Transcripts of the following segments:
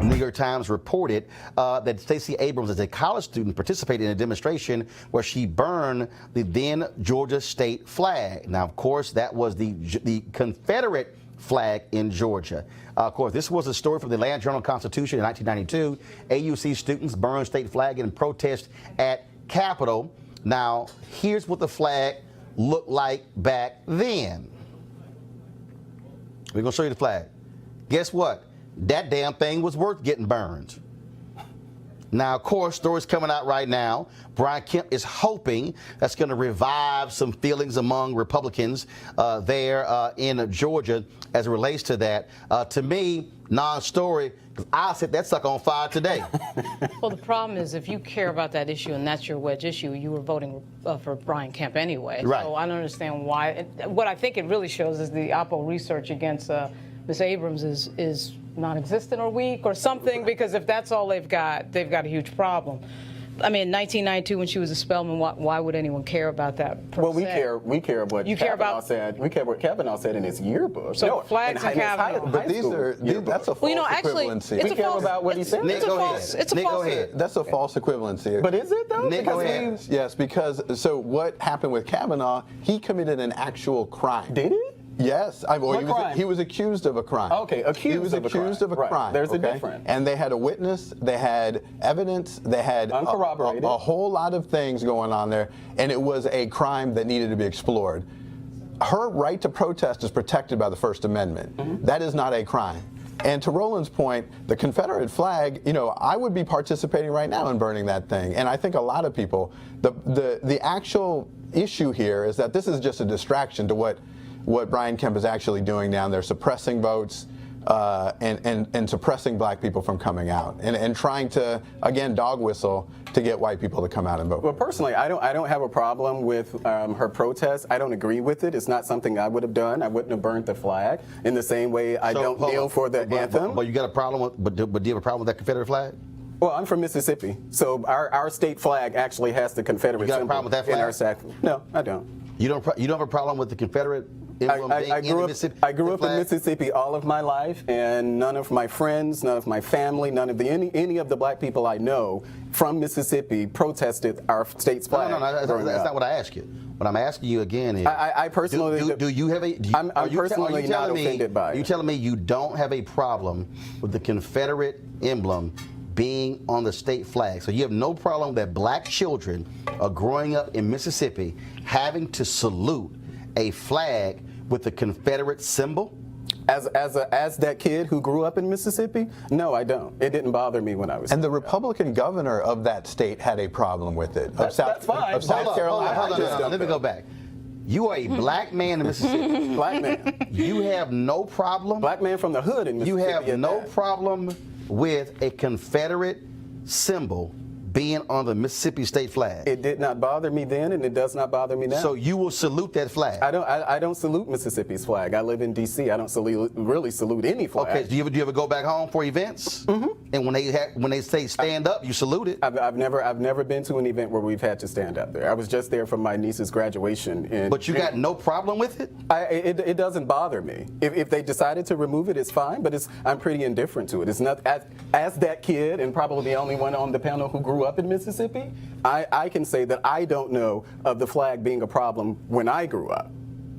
New York Times reported that Stacey Abrams, as a college student, participated in a demonstration where she burned the then Georgia state flag. Now, of course, that was the Confederate flag in Georgia. Of course, this was a story from the Atlanta Journal-Constitution in 1992. AUC students burned state flag in protest at Capitol. Now, here's what the flag looked like back then. We're going to show you the flag. Guess what? That damn thing was worth getting burned. Now, of course, stories coming out right now. Brian Kemp is hoping that's going to revive some feelings among Republicans there in Georgia as it relates to that. To me, non-story, because I set that sucker on fire today. Well, the problem is if you care about that issue and that's your wedge issue, you were voting for Brian Kemp anyway. Right. So I don't understand why. What I think it really shows is the Oppo research against Ms. Abrams is non-existent or weak or something, because if that's all they've got a huge problem. I mean, in 1992, when she was a Spelman, why would anyone care about that? Well, we care what Kavanaugh said. We care what Kavanaugh said in his yearbook. So flags and Kavanaugh. But that's a false equivalency. We care about what he said. Nick, go ahead. That's a false equivalency. But is it though? Nick, go ahead. Yes, because so what happened with Kavanaugh? He committed an actual crime. Did he? Yes, he was accused of a crime. Okay, He was accused of a crime. Right. There's a difference. And they had a witness, they had evidence, they had uncorroborated. A whole lot of things going on there, and it was a crime that needed to be explored. Her right to protest is protected by the First Amendment. Mm-hmm. That is not a crime. And to Roland's point, the Confederate flag, I would be participating right now in burning that thing. And I think a lot of people, the actual issue here is that this is just a distraction to what Brian Kemp is actually doing down there, suppressing votes and suppressing black people from coming out and trying to, again, dog whistle to get white people to come out and vote. Well, personally, I don't have a problem with her protest. I don't agree with it. It's not something I would have done. I wouldn't have burnt the flag in the same way I don't kneel for the anthem. But you got a problem with, but do you have a problem with that Confederate flag? Well, I'm from Mississippi, so our state flag actually has the Confederate symbol. You got a problem with that flag? In our sack. No, I don't. You don't have a problem with the Confederate emblem I grew up in Mississippi all of my life, and none of my friends, none of my family, none of any of the black people I know from Mississippi protested our state's flag. No, that's not what I asked you. What I'm asking you again is, I personally do you have a? I'm personally not offended by it. Are you telling me you don't have a problem with the Confederate emblem being on the state flag? So you have no problem that black children are growing up in Mississippi having to salute a flag with the Confederate symbol? As that kid who grew up in Mississippi, no, I don't. It didn't bother me when I was. And the Republican governor of that state had a problem with it. That's fine. Of South Carolina. Hold on. Let me go back. You are a black man in Mississippi. Black man. You have no problem. Black man from the hood in Mississippi. You have no problem with a Confederate symbol being on the Mississippi state flag. It did not bother me then, and it does not bother me now. So you will salute that flag? I don't salute Mississippi's flag. I live in D.C. I don't really salute any flag. Okay. Do you ever go back home for events? Mm-hmm. And when they say stand up, you salute it? I've never been to an event where we've had to stand up there. I was just there for my niece's graduation. But you got no problem with it? It doesn't bother me. If they decided to remove it, it's fine. But I'm pretty indifferent to it. It's not as that kid, and probably the only one on the panel who grew up in Mississippi, I can say that I don't know of the flag being a problem when I grew up.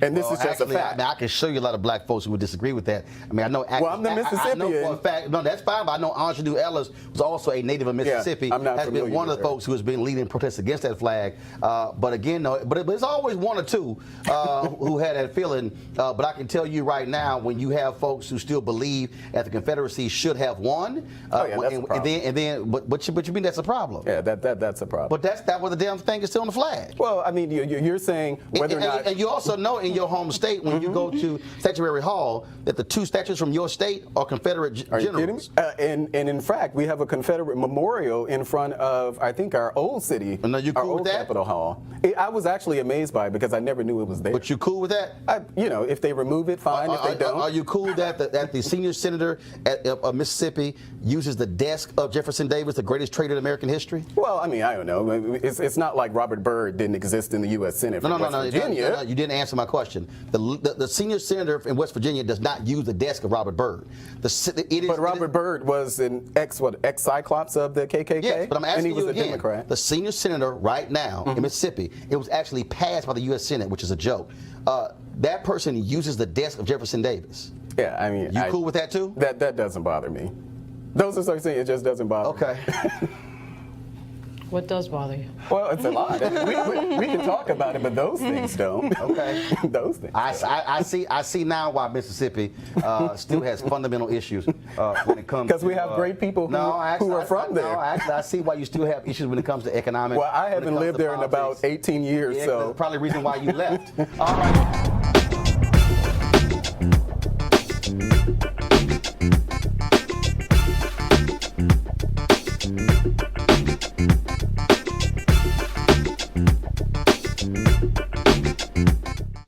And this is just a fact. I can show you a lot of black folks who would disagree with that. I mean, I know. Well, I'm the Mississippian. I know for a fact. No, that's fine. But I know Angelou Ellis was also a native of Mississippi. Yeah, I'm not has been one of the folks who has been leading protests against that flag. But again, no. But it's always one or two who had that feeling. But I can tell you right now, when you have folks who still believe that the Confederacy should have won, that's a problem. But you mean that's a problem? Yeah, that's a problem. But that's what the damn thing is still on the flag. Well, I mean, you're saying whether or not. And you also know in your home state, when you go to Statuary Hall, that the two statues from your state are Confederate generals. Are you kidding me? And in fact, we have a Confederate memorial in front of, I think, our old city, and are you cool our old with that? Capitol Hall. I was actually amazed by it because I never knew it was there. But you cool with that? If they remove it, fine. If they don't. Are you cool that the senior senator of Mississippi uses the desk of Jefferson Davis, the greatest traitor in American history? Well, I mean, I don't know. It's not like Robert Byrd didn't exist in the U.S. Senate from West Virginia. No, you didn't answer my question. question. The senior senator in West Virginia does not use the desk of Robert Byrd. But Robert Byrd was an ex-Cyclops of the KKK? Yes, but I'm asking and he was you a again, Democrat. the senior senator right now in Mississippi, it was actually passed by the U.S. Senate, which is a joke. That person uses the desk of Jefferson Davis. Yeah, I mean, You cool with that too? That doesn't bother me. Those are certain things. It just doesn't bother me. Okay. What does bother you? Well, it's a lot. We can talk about it, but those things don't. Okay. Those things. I see now why Mississippi still has fundamental issues when it comes because we have great people who are from there. No, actually, I see why you still have issues when it comes to economics. Well, I haven't lived there in about 18 years, Yeah, so that's probably the reason why you left. All right.